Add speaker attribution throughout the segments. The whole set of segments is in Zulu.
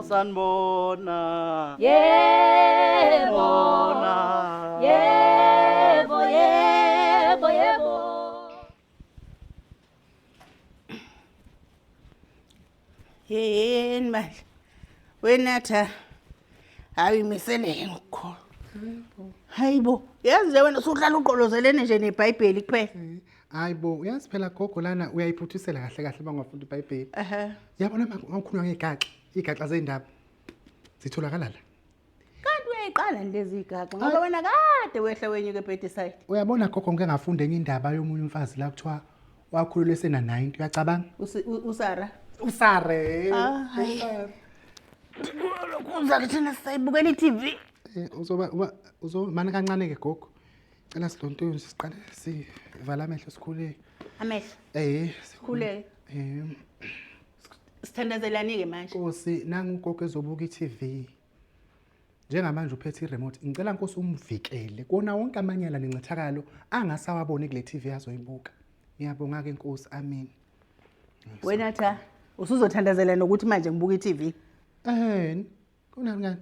Speaker 1: sanibona.
Speaker 2: Yebo. Yebo.
Speaker 3: Yeni manje. Wenatha. Hayi misele ngokukho. Hayibo, yazi nje wena usuhlala uqolozelene nje neBhayibheli kuphela.
Speaker 4: Hayibo, uyazi phela gogo lana uyayiphuthisela kahle kahle bangafunda iBhayibheli. Yabona makukhulunywa ngegaxa zeindaba. Zitholakala la.
Speaker 3: Kanti uyayiqala lezi igaxa ngoba wena kade wehla wenyuke eBethesida.
Speaker 4: Uyabona gogo ngeke ngafunda enye indaba yomunye umfazi la kuthiwa wakhululwe sena 90 uyacabanga?
Speaker 3: Usara.
Speaker 4: Usare.
Speaker 3: Kuza ke thina sayibukela iTV.
Speaker 4: Uzomana kancane ke gogo. Cela sidonto siqale sivala amehlo sikhuleke.
Speaker 3: Amehlo. Sikhuleke. Sithandazelani ke manje?
Speaker 4: Nkosi nangu ugogo ezobuka iTV. Njengamanje uphethe iremote ngicela Nkosi umvikele kona wonke amanyala nencithakalo angasawaboni kule TV azoyibuka. Ngiyabonga ke Nkosi, amen.
Speaker 3: Wena tha usuzothandazela nokuthi manje ngibuka iTV.
Speaker 4: Kunani ngani?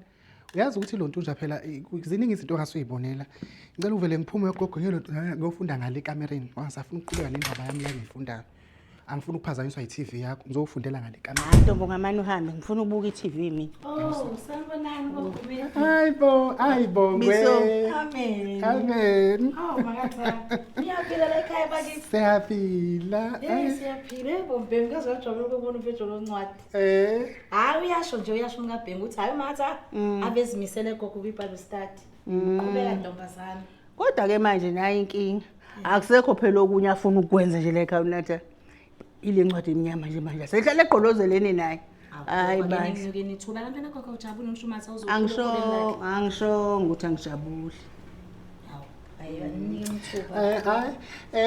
Speaker 4: Uyazi ukuthi lo ntunja phela ziningi izinto ongasuyibonela. Ngicela uvele ngiphume gogo ngiyofunda ngale kamereni. Wangasafuna ukuqhubeka nendaba yami la ngifundayo. Angifuni ukuphazanyiswa iTV yakho. Ngizofundela ngale kamera.
Speaker 3: Ntombo ngamani uhambe ngifuna ukubuka iTV mina.
Speaker 2: Sanibonani bogogo.
Speaker 4: Hayibo ngwe. Amen.
Speaker 2: Makathi. Niyaphila la ekhaya bakithi?
Speaker 4: Siyaphila.
Speaker 2: Siyaphila bombeni ngaze wajabula ukubona uPetro loncwadi. Hayi uyasho nje uyasho ngabhenga ukuthi hayi matha abezimisele gogo kwiBible study. Qhubeka ntombazana.
Speaker 3: Kodwa ke manje nayi inkinga. Akusekho phela okunye afuna ukwenza nje la ekhaya unatha. Ile ncwadi eminyama nje manje sehlala eqolozelene naye. Hayi bandla.
Speaker 2: Ngike nithuba lana gogo ujabule ngishumatha
Speaker 3: uzokhuluma. Angisho ukuthi angijabule.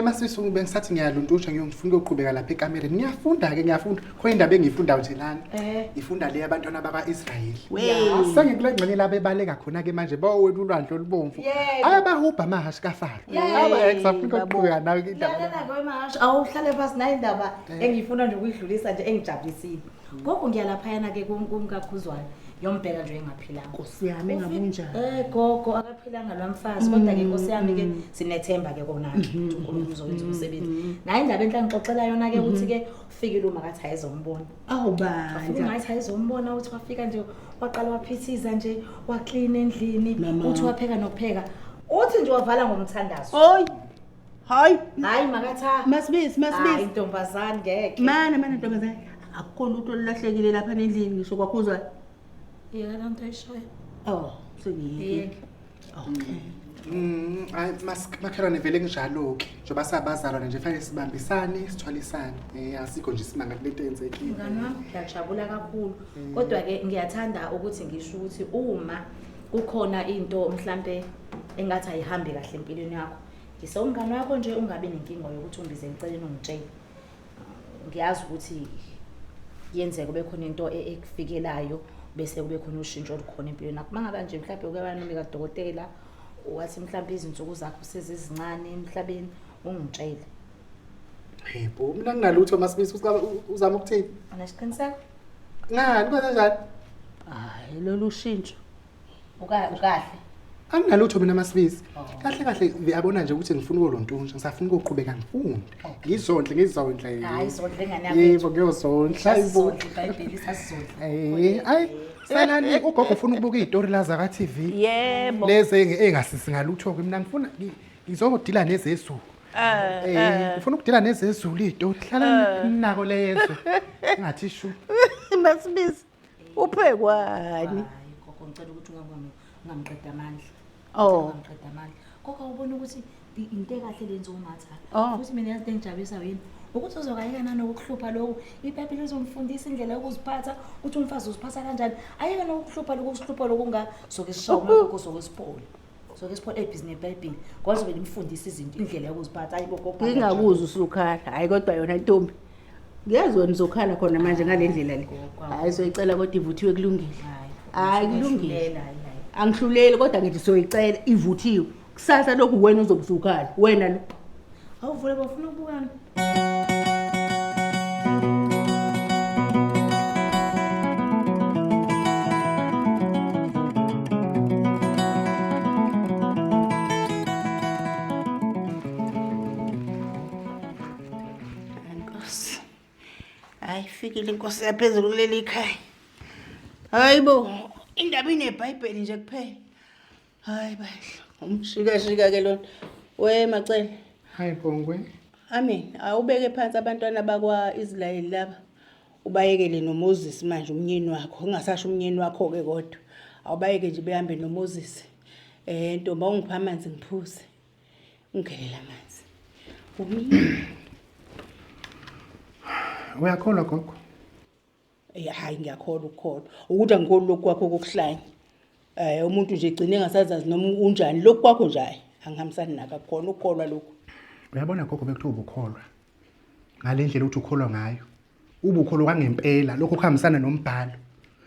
Speaker 4: Masisi bengisathi ngiyaluntusha ngiyongifuna ukuqhubeka lapha ekamereni. Ngiyafunda khona indaba engiyifundayo nje lana. Ngifunda le abantwana bakwaIsrayeli. Sengikule ngcane laba ebaleka khona ke manje bawethu ulwandle olubomvu. Abahubha amahashi kaFaro. Ngisafuna ukuqhubeka nawe indaba.
Speaker 2: Yala ke mahashi awuhlale phansi nayo indaba engifuna nje ukuyidlulisa nje engijabulisile. Gogo ngiyalapha yana ke kumkakhuzwana. Yombheka nje engaphilanga.
Speaker 3: Nkosi yami engabunjani?
Speaker 2: Gogo akaphilanga lwamfazi kodwa ke Nkosi yami ke sinethemba ke kona ukuthi uNkulunkulu uzowenza umsebenzi. Naye indaba enhla ngixoxela yona ke ukuthi ke ufikile uma ngathi ayizombona.
Speaker 3: Awubandla.
Speaker 2: Uma ngathi ayizombona uthi wafika nje waqala waphithiza nje waclean endlini uthi wapheka nokupheka. Uthi nje wavala ngomthandazo.
Speaker 3: Hayi
Speaker 2: makatha.
Speaker 3: Masibisi.
Speaker 2: Hayi intombazane ngeke.
Speaker 3: Mana ntombazane. Akukho lutho olahlekile lapha endlini ngisho kwakhuzwa.
Speaker 2: Yeka lanto ayishoyo.
Speaker 3: Sengiyeke.
Speaker 4: Okay. Hayi makhelwane vele njalo ke. Njoba sabazalwana nje fanele sibambisane, sithwalisane. Asikho nje isimanga kulento eyenzekile.
Speaker 2: Ngani wami ngiyajabula kakhulu. Kodwa ke ngiyathanda ukuthi ngisho ukuthi uma kukhona into mhlambe engathi ayihambi kahle empilweni yakho, ngisewumngane wakho nje ungabe nenkinga yokuthi ungize ngicela ungitshele. Ngiyazi ukuthi yenzeke kube khona into ekufikelayo. Bese kube khona ushintsho olukhona empilweni yakho. Mangaba nje mhlawumbe ukeba nomika dokotela wathi mhlawumbe izinsuku zakho sezizincane emhlabeni ungitshele.
Speaker 4: Yebo, mina ngingalutho Masibisi uzama ukuthini?
Speaker 2: Anasiqiniseko?
Speaker 4: Ngani kwenza njani?
Speaker 3: Hayi lolu shintsho.
Speaker 2: Ukahle.
Speaker 4: Anginalutho mina Masibisi. Kahle uyabona nje ukuthi ngifuna ukulontunja, ngisafuna ukuqhubeka ngifunda. Ngizondle.
Speaker 2: Hayi sondle ngane yakho.
Speaker 4: Yebo ngiyozondla
Speaker 2: hayibo. iBhayibheli isasizondla.
Speaker 4: Hayi salani ugogo ufuna ukubuka izitori la zaka TV.
Speaker 3: Yebo.
Speaker 4: Lezi engasisi ngalutho ke mina ngifuna ngizodila nezezulu. Ufuna ukudila nezezulu izitori hlala ninako lezo. Engathi shu.
Speaker 3: Masibisi. Uphekwani?
Speaker 2: Gogo ngicela ukuthi ungamqeda amandla.
Speaker 3: Ungamqeda
Speaker 2: amandla. Gogo ubona ukuthi into ekahle lenzo umatha. Futhi mina yazi engijabulisa yini ukuthi uzokayeka nanokuhlupha lokho. iBhayibheli izomfundisa indlela yokuziphatha, ukuthi umfazi uziphatha kanjani. Ayeke nokuhlupha lokunga soke sishawa gogo soke siphole. Soke siphole ebusiness eBhayibheli. Kwaze vele imfundisa izinto indlela yokuziphatha. Hayi gogo.
Speaker 3: Ngingakuzwa usukhala. Hayi kodwa yona intombi. Ngiyazona nizokhala khona manje ngale ndlela le. Hayi soyicela kodwa ivuthiwe kulungile. Hayi kulungile. Angihluleli kodwa ngithi soyicela ivuthiwe. Kusasa lokhu wena uzobusukhala. Wena lo.
Speaker 2: Awuvule bafuna ukubukana.
Speaker 3: Hayi fikile inkosi yaphezulu kuleli khaya. Hayibo, indaba ineBhayibheli nje kuphela. Hayi bahle. Umshika ke lona. We Macele.
Speaker 4: Hayi Bongwe.
Speaker 3: Amen. Awubeke phansi abantwana bakwaIsrayeli laba. Ubayekele noMoses manje umnyeni wakho. Ungasasho umnyeni wakho ke kodwa. Awubayeke nje behambe noMoses. Ntombi ungipha amanzi ngiphuze. Ungelela amanzi.
Speaker 4: Uyakholwa gogo?
Speaker 3: Hayi ngiyakholwa ukukholwa. Ukuthi angikholwa lokhu kwakho kokuhlanya. Umuntu nje egcine engasazazi noma unjani lokhu kwakho nje hayi angihambisani nako akukhona ukukholwa lokhu.
Speaker 4: Uyabona gogo bekuthiwa ubukholwa. Ngalendlela uthi ukholwa ngayo. Ubukholwa kwangempela lokho kuhambisana nombhalo.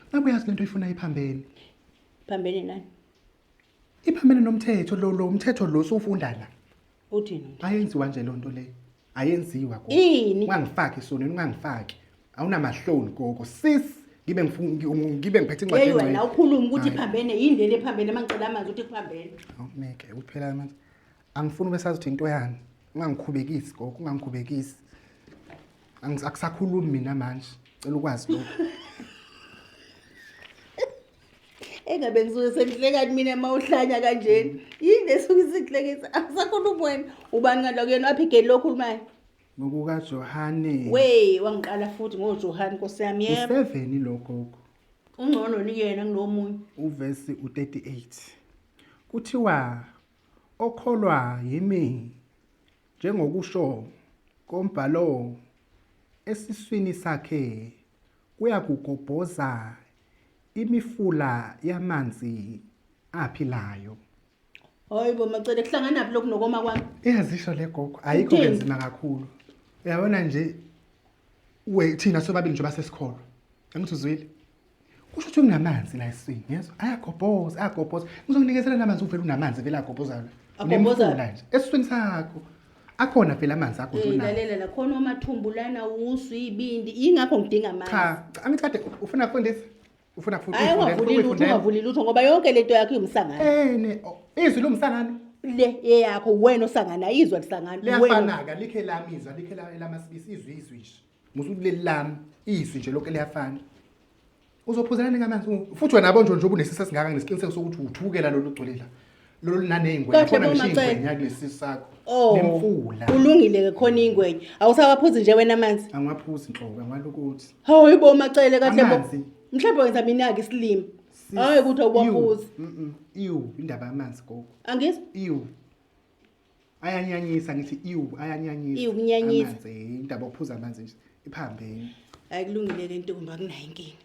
Speaker 4: Ngabe uyazi lento ifuna iphambene.
Speaker 3: Phambene nani?
Speaker 4: Iphambene nomthetho lo umthetho lo usufunda la.
Speaker 3: Uthini?
Speaker 4: Ayenziwa nje lonto le. Ayenziwa gogo.
Speaker 3: Ini?
Speaker 4: Ungangifaki isonweni ungangifaki. Awunamahloni gogo. Sis ngibe ngiphethe incwadi
Speaker 3: engcwele. Wena ukhuluma ukuthi iphambene yindlela ephambene mangicela amanzi uthi kuphambene.
Speaker 4: Awumeke uphela amanzi. Angifuni besazi ukuthi into yani. Ungangikhubekisi gogo, ungangikhubekisi. Akusakhulumi mina manje. Cela ukwazi lokho.
Speaker 3: Engabe ngisuke sengihlekani mina mawuhlanya kanjeni. Yini esuke isihlekisa? Akusakhuluma wena. Ubani ngalo kuyena apha igeli lokhulumayo?
Speaker 4: Ngokuka Johane.
Speaker 3: We, wangiqala futhi ngoJohane Nkosi yami yebo.
Speaker 4: U7 lo gogo.
Speaker 3: Ungcono ni yena kunomunye.
Speaker 4: Uverse u38. Kuthiwa okholwa yimi njengokusho kombhalo esiswini sakhe kuyakugobhoza imifula yamanzi aphilayo.
Speaker 3: Hayibo Macele kuhlangana naphi lokho nokoma kwami?
Speaker 4: Iyazisho le gogo, ayikho benzima kakhulu. Uyabona nje thina sobabili nje basesikolo. Angithi uzwile? Kusho ukuthi kunamanzi la esini, yezwa? Ayagobhoza. Ngizonginikezela namanzi uvela unamanzi vela agobhoza.
Speaker 3: Agobhoza
Speaker 4: nje. Esiswini sakho. Akhona phela amanzi akho njalo.
Speaker 3: Lalela la khona amathumbu lana usu ibindi ingakho ngidinga amanzi.
Speaker 4: Cha, angithi kade ufuna ukufundisa? Ufuna
Speaker 3: ungavuli lutho ngoba yonke lento yakho imsangano.
Speaker 4: Izwi lomsangano.
Speaker 3: Le yakho wena osangana izwa lisangano.
Speaker 4: Liyafana-ka likhe lamizwa likhe lamasibisi izwi nje. Musukuleli lami izwi nje lokho liyafana. Uzophuzana ngamanzi futhi wena yabo nje ubunesisa singaka nesiqiniseko sokuthi uthukela lo lugcolela. Lolu naneyingwenya khona ngisho ingwenya kulesisi sakho. Nemfula.
Speaker 3: Ulungile ke khona ingwenya. Awusawaphuzi nje wena amanzi?
Speaker 4: Angwaphuzi inhlobo ngalokuthi.
Speaker 3: Hayibo Macele kahle bo. Mhlawumbe wenza mina ke isilimo. Hayi ukuthi awubaphuzi.
Speaker 4: Indaba yamanzi gogo.
Speaker 3: Angizwa?
Speaker 4: Ayanyanyisa ngithi ayanyanyisa.
Speaker 3: Ukunyanyisa.
Speaker 4: Amanzi indaba ophuza amanzi nje iphambene.
Speaker 3: Ayikulungile le ntombi akunayo inkinga.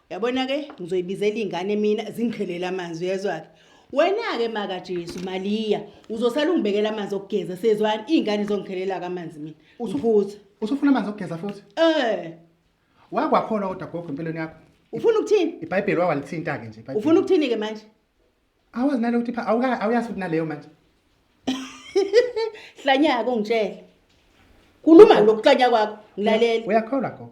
Speaker 3: Uyabona ke ngizoyibizela ingane mina zingikhelela amanzi uyezwa ke. Wena ke maka Jesu Malia uzosala ungibekela amanzi okugeza sezwani ingane zongikhelela kamanzi mina. Uphuza.
Speaker 4: Usufuna amanzi okugeza futhi? Wakwakhona kodwa gogo empilweni yakho.
Speaker 3: Ufuna ukuthini?
Speaker 4: iBhayibheli walithinta ke nje iBhayibheli.
Speaker 3: Ufuna ukuthini ke manje?
Speaker 4: Awazi nalo ukuthi awuyazi ukuthi naleyo manje.
Speaker 3: Hlanya ke ungitshela. Khuluma lokuhlanya kwakho ngilalela.
Speaker 4: Uyakholwa gogo?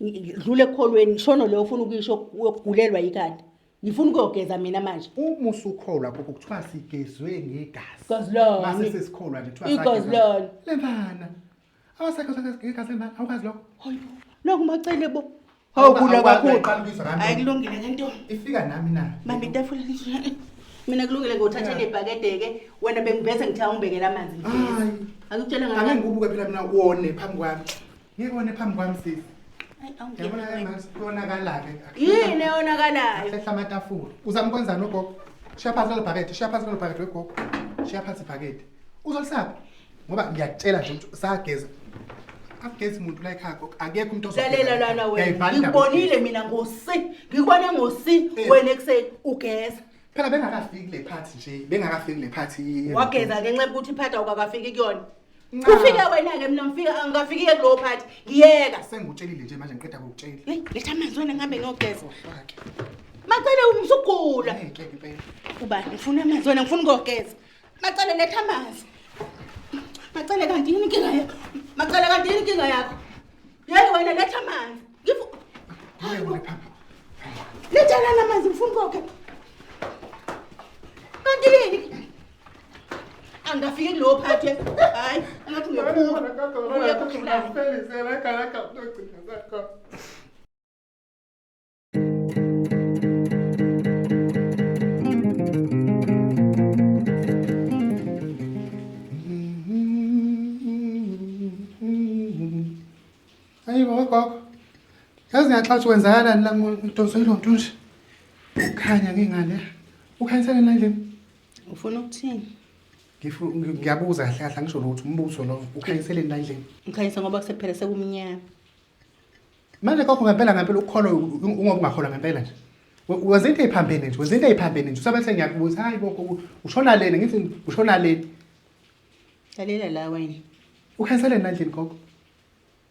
Speaker 3: Dlule ekholweni shono leyo ufuna ukisho ukugulelwa ikhanda. Ngifuna ukuyogeza mina manje.
Speaker 4: Uma usukholwa gogo kuthiwa sigezwe ngegazi.
Speaker 3: Gazilani.
Speaker 4: Mase sesikholwa nje kuthiwa
Speaker 3: igazilani.
Speaker 4: Lembana. Awasakho ngegazi lembana awukazi lokho.
Speaker 3: Hayibo. Lokho Macele bo. Hawugula kakhulu.
Speaker 4: Ayikulungile ngento. Ifika nami na.
Speaker 3: Mama itafula lishaya. Mina kulungile ngothatha lebhakede ke wena bengiveze ngithi angibekela amanzi ngigeza. Akutshela ngani?
Speaker 4: Angengubuke phela mina uwone phambi kwami. Ngiyibone phambi kwami sisi.
Speaker 3: Yabona
Speaker 4: manje konakala ke.
Speaker 3: Yini eyonakalayo?
Speaker 4: Sehla amatafula. Uzamkwenza nogogo. Shiya phansi lebhakede, shiya phansi lebhakede wegogo. Shiya phansi ibhakede. Uzolisapha. Ngoba ngiyakutshela nje ukuthi sageza. Akugezi umuntu la ekhaya gogo. Akekho umuntu
Speaker 3: Lalela lana wena. Ngikubonile mina ngosi. Ngikubone ngosi wena ekseni ugeza.
Speaker 4: Phela bengakafiki le party nje. Bengakafiki le party.
Speaker 3: Wageza ke nxa ukuthi iphatha ukakafiki kuyona. Kufika wena ke mina ngifika angikafiki kulo party. Ngiyeka.
Speaker 4: Sengutshelile nje manje ngiqeda ukutshela.
Speaker 3: Hey, letha amanzi wena ngihambe ngiyogeza. Macele umsugula.
Speaker 4: Ngeke impela.
Speaker 3: Ubani ngifuna amanzi wena ngifuna ukugeza. Macele letha amanzi. Macele kanti yini inkinga yakho? Macele kanti yini inkinga yakho? Yeke wena letha amanzi.
Speaker 4: Ngiyebule papa.
Speaker 3: Letha lana amanzi ngifuna ukugeza. Kanti yini? Angafiki kulo party. Hayi, angathi ngiyaphuka.
Speaker 4: Hayibo gogo. Yazi ngiyaxoxa kwenzakalani la ngidonsa ilonto nje. Khanya ngingale. Ukhanyisana endlini.
Speaker 3: Ufuna ukuthini?
Speaker 4: Ngiyabuza kahle kahle ngisho ukuthi umbuzo lo ukhanyiseleni la endlini.
Speaker 3: Ngikhanyisa ngoba kusephele sekumnyama.
Speaker 4: Manje gogo ngempela ukukholwa ungoba ungakholwa ngempela nje. Wenza into eziphambene nje, wenza into eziphambene nje. Usabe ngiyakubuza hayi gogo ushona lena ngithi ushona lena.
Speaker 3: Lalela la wena.
Speaker 4: Ukhanyiseleni la endlini gogo.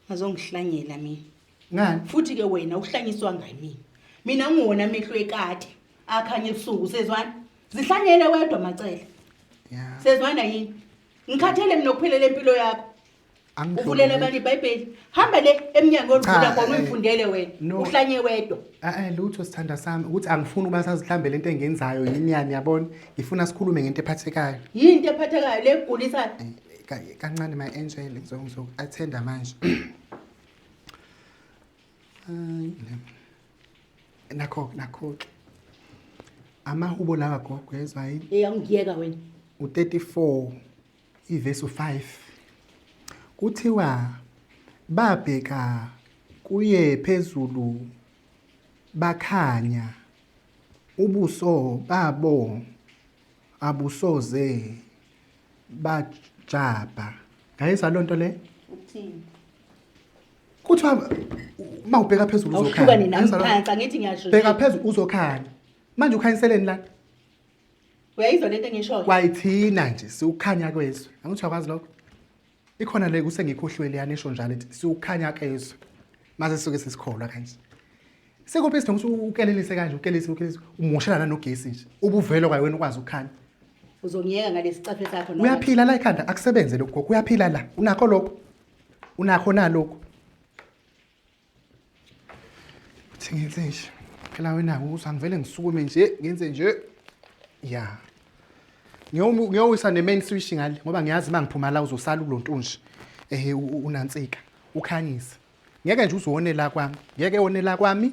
Speaker 3: Azongihlanyela mina.
Speaker 4: Ngani?
Speaker 3: Futhi ke wena uhlanyiswa ngani? Mina ngona amehlo ekade akhanya ebusuku sezwana. Zihlanyele wedwa macele.
Speaker 4: Yeah.
Speaker 3: Sezwana yini? Ngikhathele mina ukuphelela impilo yakho. Uvulela abantu iBhayibheli. Hamba le eminyango oluvula khona uyifundele wena. Uhlanye wedwa.
Speaker 4: Lutho sithanda sami ukuthi angifuni ukuba sazihlambele into engenzayo yini yani yabona. Ngifuna sikhulume ngento ephathekayo.
Speaker 3: Yini into ephathekayo le kugulisana?
Speaker 4: Kancane my angel ngizoku-attenda manje. Nakho ke. Amahubo lawa gogo yezwa yini?
Speaker 3: Ngiyeka wena.
Speaker 4: U34 ivesi 5. Kuthiwa babheka kuye phezulu bakhanya ubuso babo abusoze bajaba. Ngayizwa lonto le?
Speaker 3: Uthini?
Speaker 4: Kuthiwa mawubheka phezulu uzokhanya.
Speaker 3: Awuhlukane nami phansi ngithi ngiyasho.
Speaker 4: Bheka phezulu uzokhanya. Manje ukhanyiseleni la?
Speaker 3: Uyayizwa lento engishoyo?
Speaker 4: Kwayithina nje siukhanya kwezwe. Angithi uyakwazi lokho? Ikhona le kusengikhohliwe leyana esho njalo ethi siukhanya kwezwe. Mase sisuke sesikholwa kanje. Sekuphi isidingo ukuthi ukelelise kanje, ukelelise umoshelana nogesi nje. Ubuvelo kwaye wena ukwazi ukukhanya.
Speaker 3: Uzongiyeka ngalesicaphe sakho noma?
Speaker 4: Uyaphila la ekhanda akusebenze lokho gogo. Uyaphila la. Unakho lokho. Unakho nalokho. Uthi ngenze nje. Phela wena uzangivele ngisukume nje, ngenze nje. Yeah. Ngiyowisa ne-main switch ngale ngoba ngiyazi mangiphuma la uzosala kulontunje. Unansika, ukhanyisa. Ngeke nje uzonela kwami. Ngeke wonela kwami.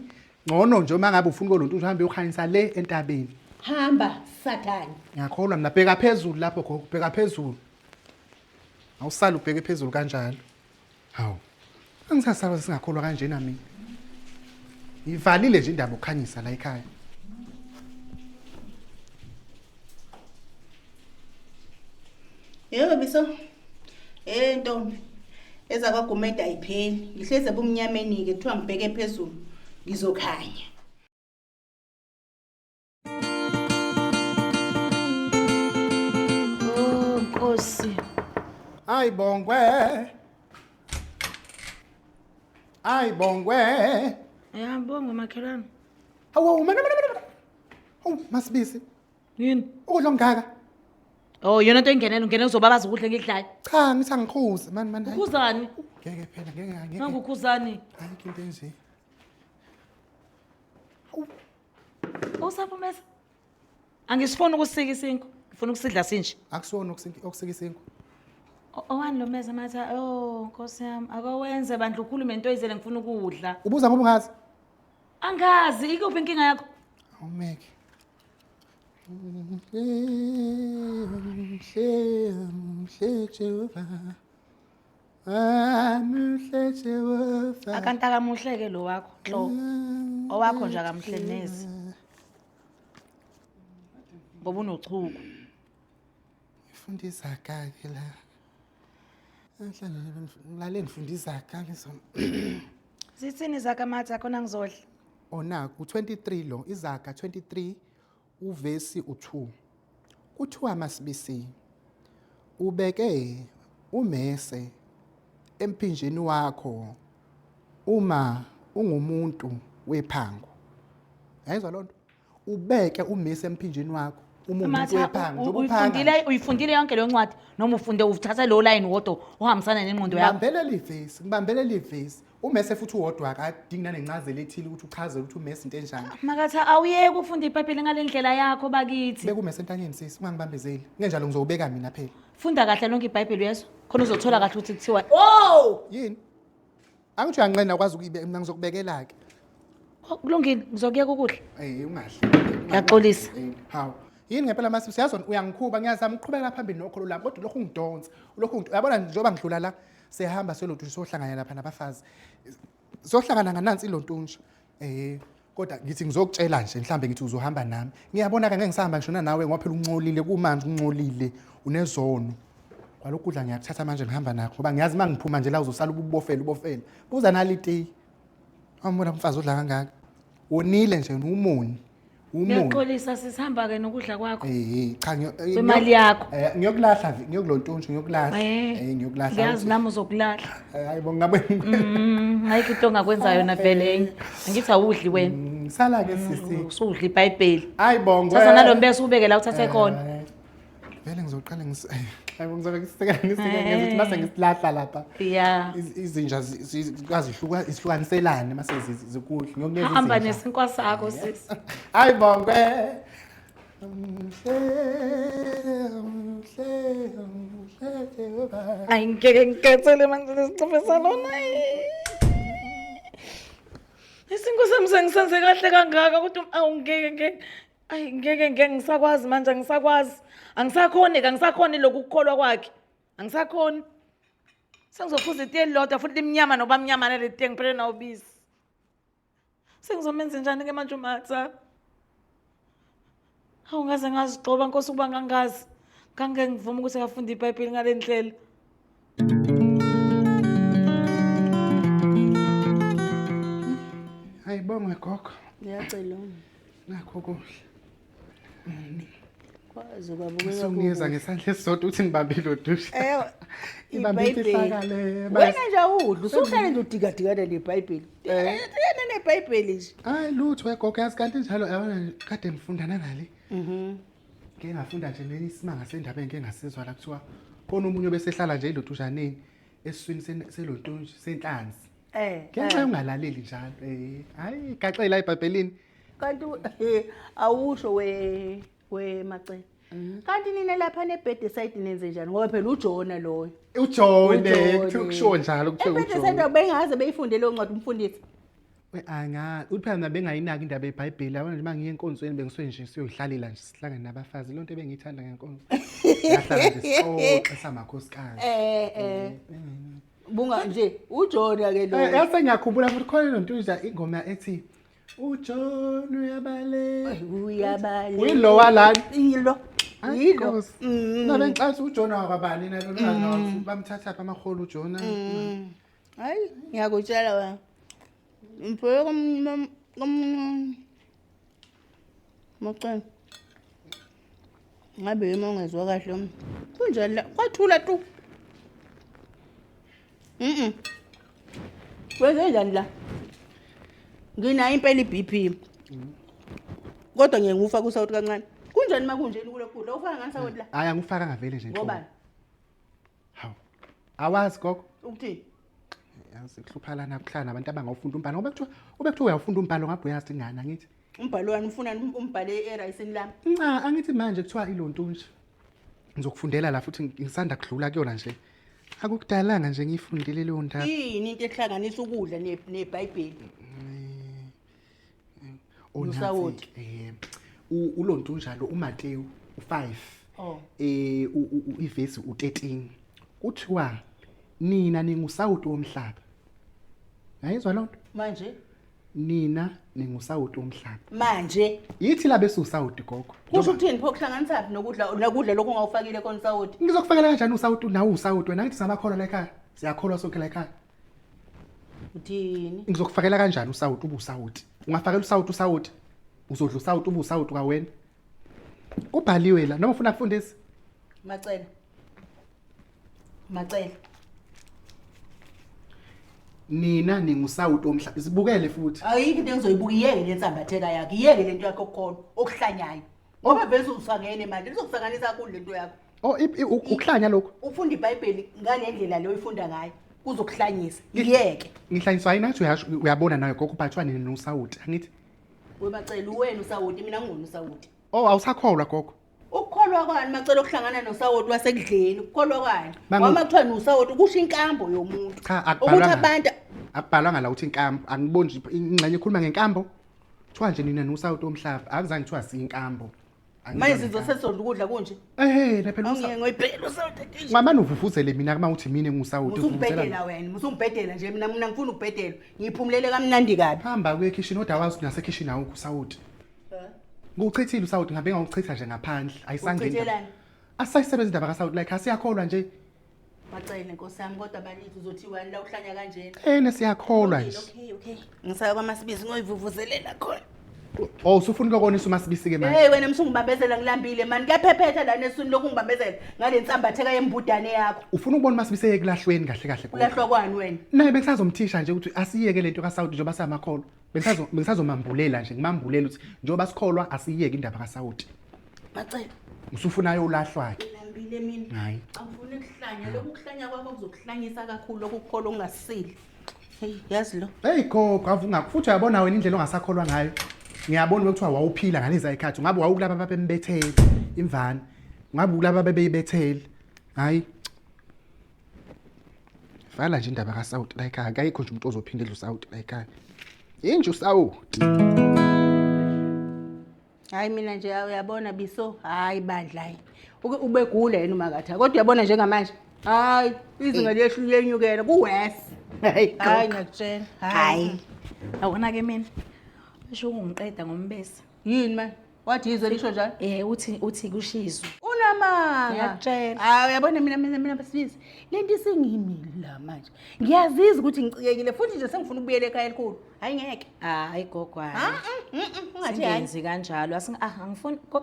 Speaker 4: Ngcono nje mangabe ufuna kulontunje uhambe uyokhanyisa le entabeni.
Speaker 3: Hamba Sathane.
Speaker 4: Ngiyakholwa mina bheka phezulu lapho gogo, bheka phezulu. Awusala ubheke phezulu kanjalo. Hawu. Angisasaba singakholwa kanjena mina. Ivalile nje indaba ukukhanyisa la ekhaya.
Speaker 3: Yebo biso. Ntombi. Eza kwaGumede ayipheli. Lihleze bumnyameni ke kuthiwa ngibheke phezulu ngizokhanya.
Speaker 2: Oh Nkosi.
Speaker 4: Ayibongwe.
Speaker 2: Ngiyabonga makhelwane.
Speaker 4: Hawu mana. Masibisi.
Speaker 2: Yini?
Speaker 4: Ukudla ngaka.
Speaker 2: Oh yona into engenela ungena uzobabaza ukudla ngidlayo.
Speaker 4: Cha ngithi angikhuzi man.
Speaker 2: Ukuzani?
Speaker 4: Ngeke phela ngeke.
Speaker 2: Nangukhuzani.
Speaker 4: Hayi into enje.
Speaker 2: Usapho mase. Angisifuni ukusika isinko. Ngifuna ukusidla sinje.
Speaker 4: Akusona okusika isinko.
Speaker 2: Owani lo meza matha Nkosi yami akawenze bandla ukhulume into oyizele ngifuna ukudla.
Speaker 4: Ubuza ngoba ungazi?
Speaker 2: Angazi ikuphi inkinga yakho?
Speaker 4: Awumeke. Jehova.
Speaker 2: Akanta kamuhle ke lo wakho hlo. Owakho nje akamhle neze. Ngoba unochuku.
Speaker 4: Ngifundisa kake la. Ngilale ngifundisa kake so.
Speaker 2: Sithini zaka matha khona ngizodla.
Speaker 4: Onaku 23 lo Izaka 23 uvesi u2. Kuthiwa Masibisi ubeke umese emphinjeni wakho uma ungumuntu wephango. Yayizwa lonto? Ubeke umese emphinjeni wakho umuntu wephanga njengoba
Speaker 2: Uyifundile uyifundile yonke le ncwadi noma ufunde uthatha lo line wodwa ohambisana nengqondo yakho.
Speaker 4: ngibambele livesi umese futhi uwodwa akadingi nanencazelo ethile ukuthi uchazele ukuthi umese into enjani.
Speaker 2: Makatha awuyeke ufunda iBhayibheli ngalendlela yakho bakithi.
Speaker 4: Bekumese entanyeni sisi ungangibambezeli. Ngenjalo ngizobeka mina phela.
Speaker 2: Funda kahle lonke iBhayibheli yeso. Khona uzothola kahle ukuthi kuthiwa oh
Speaker 4: yini? Angithi uyanqena ukwazi ukuyibe mina ngizokubekela ke.
Speaker 2: Kulungile ngizokuyeka ukudla.
Speaker 4: Ungahle.
Speaker 2: Ngiyaxolisa.
Speaker 4: Hawu. Yini ngempela masi siyazona uyangikhuba ngiyazama ukuqhubeka phambili nokholo lami kodwa lokho ungidonsa. Lokho uyabona njengoba ngidlula la sehamba selonto sohlangana lapha nabafazi. Sohlangana nganansi ilontuntsha. Kodwa ngithi ngizokutshela nje mhlambe ngithi uzohamba nami. Ngiyabona ke ngeke ngisahamba ngishona nawe ngoba phela uncolile kumanje uncolile unezono. Kwalokhu kudla ngiyakuthatha manje ngihamba nakho ngoba ngiyazi mangiphuma nje la uzosala ubufela. Buza naliti. Awumona umfazi odla kangaka. Wonile nje umoni.
Speaker 2: Ngiyaxolisa sisihamba ke nokudla kwakho.
Speaker 4: Cha
Speaker 2: Imali yakho.
Speaker 4: Ngiyokulahla ngiyokulontuntsha ngiyokulahla.
Speaker 2: Ngiyokulahla. Ngiyazi nami uzokulahla.
Speaker 4: Hayibo ngabe
Speaker 2: Ngayikho into ongakwenza yona vele enye. Angithi awudli wena.
Speaker 4: Sala ke sisi.
Speaker 2: Usudla iBhayibheli.
Speaker 4: Hayibongo.
Speaker 2: Sasa nalombese ubeke la uthathe khona.
Speaker 4: Vele ngizoqala hayibo ngizobe ngisikela ngithi mase ngisilahla lapha.
Speaker 2: Yeah.
Speaker 4: Izinja zikwazi ihlukaniselane mase zikudla ngiyokunikeza
Speaker 2: hamba nesinkwa sakho sisi.
Speaker 4: Hayibongo.
Speaker 2: Ay ngeke ngikhathele manje lesicofe salona. Isinko sami sengisenze kahle kangaka kodwa awungeke ay ngeke ngisakwazi manje ngisakwazi. Angisakhoni lokhu ukukholwa kwakhe. Angisakhoni. Sengizophuza itiye lodwa futhi limnyama noba mnyama nale tiye ngiphele na ubisi. Sengizomenza njani ke manje umatha? Awungaze ngazigcoba Nkosi ukuba ngangazi. Ngangeke ngivuma ukuthi ngafunda iBhayibheli ngalendlela.
Speaker 4: Hayibonge gogo.
Speaker 3: Ngiyacela.
Speaker 4: Nakho kuhle.
Speaker 3: Kwazi babukela.
Speaker 4: Songiyeza ngesandla esisodwa uthi ngibambile udusha.
Speaker 3: iBhayibheli. Wena nje awudlu usuhlale nje udikadikana neBhayibheli. Yena neBhayibheli nje.
Speaker 4: Hayi lutho wegogo yazi kanti njalo yabona kade ngifunda nangale. Ngeke ngafunda nje lesimanga sendaba engeke ngasizwa la kuthiwa khona umunye besehlala nje ilodushaneni esiswini selontunji senhlanzi. Ngenxa ungalaleli njalo. Hayi gaxela iBhayibhelini.
Speaker 3: Kanti awusho we Macela. Kanti nina lapha neBedeside nenze njani ngoba phela uJona loyo.
Speaker 4: uJone kusho njalo kuthiwa uJone.
Speaker 3: eBedeside bengaze beyifunde lo ncwadi umfundisi.
Speaker 4: Uthi phela nabengayinaki indaba yeBhayibheli yabona nje mangiye enkonzweni bengisuke nje siyoyihlalela nje sihlangene nabafazi lonto ebengiyithanda ngenkonzo. Yahlala nje sixoxe samakhosikazi.
Speaker 3: Bunga nje uJona ke lo.
Speaker 4: Yase ngiyakhumbula futhi khona lontunja ingoma ethi uJone uyabale. Uyilo walani?
Speaker 3: Yilo.
Speaker 4: Nabe ngixathi uJona wakabani nalo bamthatha apha amaholo uJona.
Speaker 3: Hayi ngiyakutshela wena. Mfowethu Macela. Ngabe yima ungezwa kahle. Kunjani la? Kwathula tu. Wenze njani la? Nginayo impela iBP. Kodwa ngeke ngufaka usawuthi kancane. Kunjani makunjeni kule kudla? Ufaka ngani sawuthi la?
Speaker 4: Hayi angifaka ngavele nje inhloko.
Speaker 3: Ngobani?
Speaker 4: Hawu. Awazi gogo.
Speaker 3: Ukuthini?
Speaker 4: Yazi kuhluphala nakuhlana abantu abangawufunda umbhalo ngoba kuthiwa uyawufunda umbhalo ngabe uyazi ingane angithi.
Speaker 3: Umbhalo wani ufuna umbhale erayisini lami?
Speaker 4: Cha angithi manje kuthiwa ilontunji. Ngizokufundela la futhi ngisanda kudlula kuyona nje. Akukudalanga nje ngifundile leyo ndaba.
Speaker 3: Yini into ehlanganisa ukudla neBhayibheli?
Speaker 4: Usawuthi ulontunja lo uMateyu u5 ivesi u13 kuthiwa nina ningusawuti womhlaba. Yayizwa lonto?
Speaker 3: Manje
Speaker 4: nina ningusawuti womhlaba.
Speaker 3: Manje
Speaker 4: yithi la besusawuti gogo.
Speaker 3: Kusho ukuthini pho kuhlanganisa nokudla lokho ongawufakile khona sawuti?
Speaker 4: Ngizokufakela kanjani usawuti nawo usawuti wena ngithi samakholwa la ekhaya. Siyakholwa sonke la ekhaya.
Speaker 3: Uthini?
Speaker 4: Ngizokufakela kanjani usawuti ubusawuti? Ungafakela usawuti uzodla usawuti ubusawuti kwawena. Kubhaliwe la noma ufuna kufundisa?
Speaker 3: Macela.
Speaker 4: Nina ningusawuti womhlaba. Isibukele futhi.
Speaker 3: Ayikho into engizoyibuka iyeke lensambatheka yakhe. Iyeke lento yakho khona okuhlanyayo. Ngoba vele usangene manje lizokusanganisa kakhulu lento yakho.
Speaker 4: Oh ukuhlanya lokho.
Speaker 3: Ufunda iBhayibheli ngalendlela leyo ifunda ngayo kuzokuhlanyisa. Yiyeke.
Speaker 4: Ngihlanyiswa yinathi uyabona nayo gogo uphathwa nini noSawuti angithi.
Speaker 3: Webacela uwena uSawuti mina ngingona uSawuti.
Speaker 4: Oh awusakholwa gogo.
Speaker 3: Ukukholwa kwani macela ukuhlangana noSawuti wasekudleni ukukholwa kwani? Ngoba kuthiwa noSawuti kusho inkambo yomuntu.
Speaker 4: Cha
Speaker 3: ukuthi abantu
Speaker 4: akubhalwanga la uthi inkambo angiboni nje ingxenye ekhuluma ngenkambo. Kuthiwa nje nina noSawuti omhlaba akuzange kuthiwa siyinkambo.
Speaker 3: Manje sizosesondla ukudla kunje.
Speaker 4: Phela
Speaker 3: Ngeke ngoyibhela uSawuti.
Speaker 4: Ngamani uvuvuzele mina kuma uthi mina nguSawuti
Speaker 3: Usubhedela wena, usungibhedela nje mina ngifuna ukubhedela. Ngiphumulele kamnandi kabi.
Speaker 4: Hamba kuye kitchen kodwa wazi nase kitchen awukho uSawuti. Nguchithile uSawuti ngabe ngawuchitha nje ngaphandle ayisangeni. Asayisebenza indaba kaSawuti like asiyakholwa nje.
Speaker 3: Bacela Nkosi yami kodwa banithi uzothiwa la uhlanya kanjena.
Speaker 4: Siyakholwa nje.
Speaker 3: Okay. Ngisaya kwaMasibisi ngoyivuvuzelela khona.
Speaker 4: Oh usufuna ukubonisa uMasibisi ke manje.
Speaker 3: Hey wena msungibambezela ngilambile man. Kuyaphephetha la nesuni lokhu ngibambezela ngale nsambatheka yembudane yakho.
Speaker 4: Ufuna ukubona uMasibisi ekulahlweni kahle kahle.
Speaker 3: Ulahlwa kwani wena?
Speaker 4: Naye bengisazomthisha nje ukuthi asiyeke lento kaSawuti njengoba samakholwa. Bengisazomambulela nje ngimambulela ukuthi njengoba sikholwa asiyeke indaba kaSawuti.
Speaker 3: Bacela.
Speaker 4: Usufuna ayolahlwa ke.
Speaker 3: Ngilambile mina.
Speaker 4: Hayi.
Speaker 3: Angifuni ukuhlanya lokhu kuhlanya kwakho kuzokuhlanyisa kakhulu lokhu ukukholwa ungasili. Hey yazi lo.
Speaker 4: Hey gogo avunga futhi uyabona wena indlela ongasakholwa ngayo. Ngiyabona bekuthiwa wawuphila ngalezi ayikhathi ngabe wawukulaba babembethele imvana ngabe ukulaba bebeyibethele hayi vala nje indaba kaSawuti la ekhaya akayikho nje umuntu ozophindela uSawuti la ekhaya yinje uSawuti
Speaker 3: Hayi mina nje uyabona biso hayi bandla hayi ubegula yena umakatha kodwa uyabona njengamanje hayi izinga lehlu lenyukela kuWes hayi ngiyakutshela
Speaker 2: Hayi. Awona ke mina. Usho ungiqeda ngombese.
Speaker 3: yini man wathi izwe lisho njalo
Speaker 2: Uthi kushizwe.
Speaker 3: unamanga
Speaker 2: Ngiyakutshela.
Speaker 3: hayi uyabona mina basibisi lento isengimile la manje ngiyaziza ukuthi ngicikekile futhi nje sengifuna ukubuyela ekhaya elikhulu hayi ngeke
Speaker 2: Hayi gogwana.
Speaker 3: ungathi hayi
Speaker 2: Singenzi kanjalo.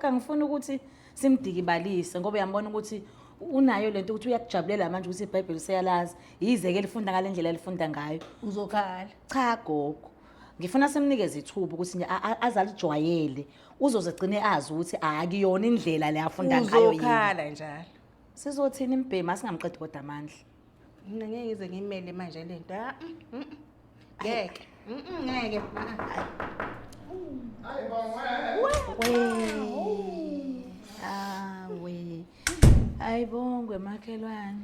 Speaker 2: Angifuni ukuthi simdikibalise ngoba uyambona ukuthi unayo lento ukuthi uyakujabulela manje ukuthi iBhayibheli seyalazi yize ke lifunda ngalendlela elifunda ngayo.
Speaker 3: uzokhala
Speaker 2: Cha gogo. Ngifuna simnikeze ithuba ukuthi nje azalijwayele uzozegcine azi ukuthi akuyona indlela le afunda ngayo yini.
Speaker 3: uzokhala njalo
Speaker 2: Sizothina imbhema singamqedi kodwa amandla.
Speaker 3: mina ngeke ngize ngimele manje lento ngeke ngeke
Speaker 2: We. Ayibongwe makhelwane.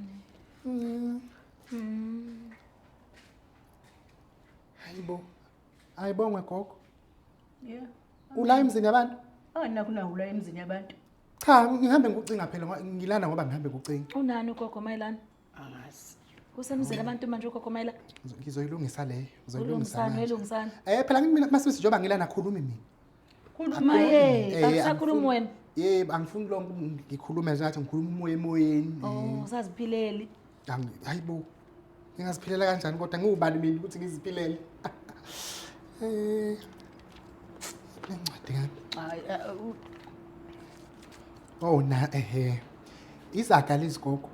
Speaker 4: ayibongwe gogo
Speaker 3: yeah
Speaker 4: ula emzini yabantu
Speaker 3: nakunahula emzini yabantu
Speaker 4: cha ngihambe ngikucinga phela ngilana ngoba ngihambe ngikucinga
Speaker 2: Unani ugogo Mayelana?
Speaker 3: angazi
Speaker 2: Usemzini abantu manje ugogo Mayelana?
Speaker 4: ngizoyilungisa leyo
Speaker 2: Ulungisana.
Speaker 4: phela mina Masibisi njengoba ngilana khulumi mina
Speaker 2: Khuluma akusakhuluma wena.
Speaker 4: yebo angifuni lonke ngikhulume nje ngathi ngikhuluma emoyeni
Speaker 2: Oh, usaziphileli.
Speaker 4: hayibo ngingaziphilela kanjani kodwa ngiwubani mina ukuthi ngiziphilele nencwadi ngani oh na izaga lezigogo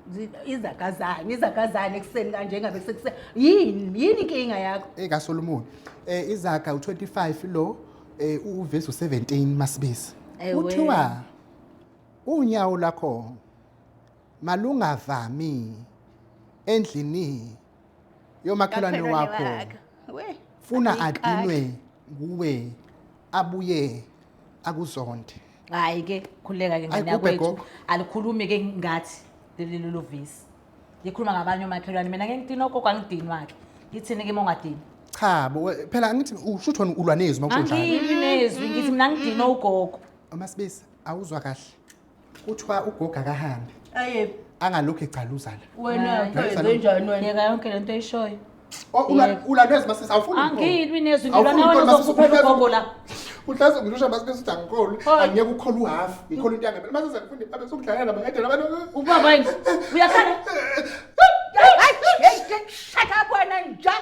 Speaker 3: izakazane ekseni kanje ngabe sekuse yini inkinga yakho
Speaker 4: kaSolomon izaga u25 lo uverse 17 Masibisi uthiwa unyawo lakho malungavami endlini yomakhelwane wakho funa adinwe nguwe abuye akuzonde
Speaker 2: Hayi ke khuleka ke ngane yakwethu alikhulumi ke ngathi lelo visi. Ngikhuluma ngabanye omakhelwane mina ngeke ngidini ogogo angidinwa ke. Ngithini ke mongadini?
Speaker 4: Cha bo phela ngithi usho uthi ulwa nezwi makunjalo.
Speaker 2: Angidini nezwi ngithi mina ngidina ugogo.
Speaker 4: Masibisi awuzwa kahle. Kuthiwa ugogo akahambe.
Speaker 3: Ayep
Speaker 4: Angalokho ecaluza la.
Speaker 3: wena wenze njani wena
Speaker 2: Yeka yonke lento eyishoyo.
Speaker 4: Ulwa nezwi Masibisi awufuni.
Speaker 2: Angidwi nezwi ngilwa nawe ozokuphela ugogo la.
Speaker 4: Uhlazo ngishosha Masibisi uthi angikholi. Angiyeke ukukhola uhhafu. Ngikhona into yangabe. Mase sengifunde babe sokudlala nabangedela abantu.
Speaker 2: Ubaba yini? Uyakhala?
Speaker 3: shut up wena nja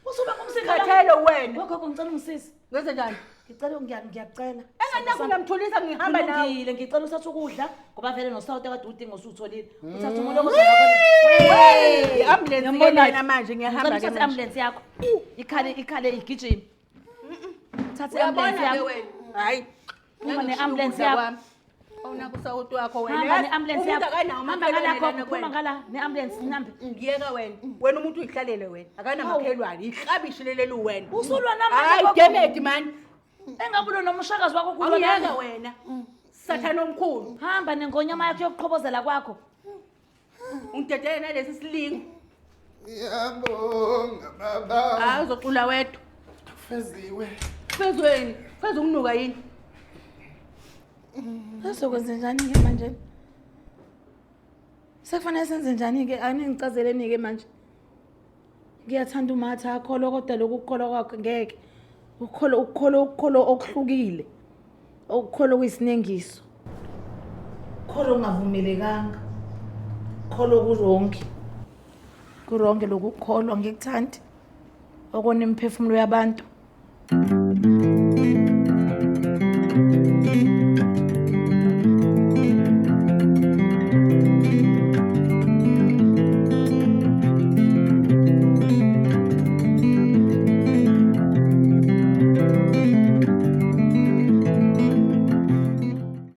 Speaker 2: Usuba kumsikhathelo.
Speaker 3: khathelo wena
Speaker 2: Gogo ngicela ungisise.
Speaker 3: ngenze njani
Speaker 2: Ngicela ngiyacela.
Speaker 3: enganakho ngiyamthulisa ngihamba nawe
Speaker 2: Ngilungile ngicela usathe ukudla ngoba vele noSawuti kade udinga usutholile. Uthatha umuntu okuzona
Speaker 3: iambulance ngiyona manje ngiyahamba ke
Speaker 2: manje. Ambulance yakho. Ikhale igijima. Thatha
Speaker 3: uyabona
Speaker 2: ambulance
Speaker 3: ke
Speaker 2: yakho.
Speaker 3: wena hayi
Speaker 2: Uma ne-ambulance yakho.
Speaker 3: Awuna kusawuthi wakho
Speaker 2: Hamba ne-ambulance yakho. Hamba ngala
Speaker 3: wena.
Speaker 2: phuma ngala ne-ambulance nambe.
Speaker 3: Ngiyeka wena umuntu uyihlalele wena akanamakhelwane ihlabishi leli wena
Speaker 2: Usulwa nami
Speaker 3: hayi demedi man
Speaker 2: engabulo nomshakazi wakho
Speaker 3: awuyeka wena sathana omkhulu
Speaker 2: hamba nengonyama yakho yokuqhobozela kwakho
Speaker 3: ungidedele nalesi silingo
Speaker 4: Ngiyabonga baba.
Speaker 3: hayi uzocula wedwa
Speaker 4: Feziwe.
Speaker 3: fezweni feza ukunuka yini
Speaker 2: Sesokwenze njani-ke manje? Sekufanele senze njani-ke? Aningicazeleni-ke manje. Ngiyathanda uMatha akholwa kodwa lokhu kukholwa kwakhe ngeke. Ukukholo okuhlukile. Ukukholo okuyisinengiso. Ukukholo okungavumelekanga. Ukukholo kuronke. Kuronke lokhu kukholwa ngikuthandi. Okona imiphefumulo yabantu.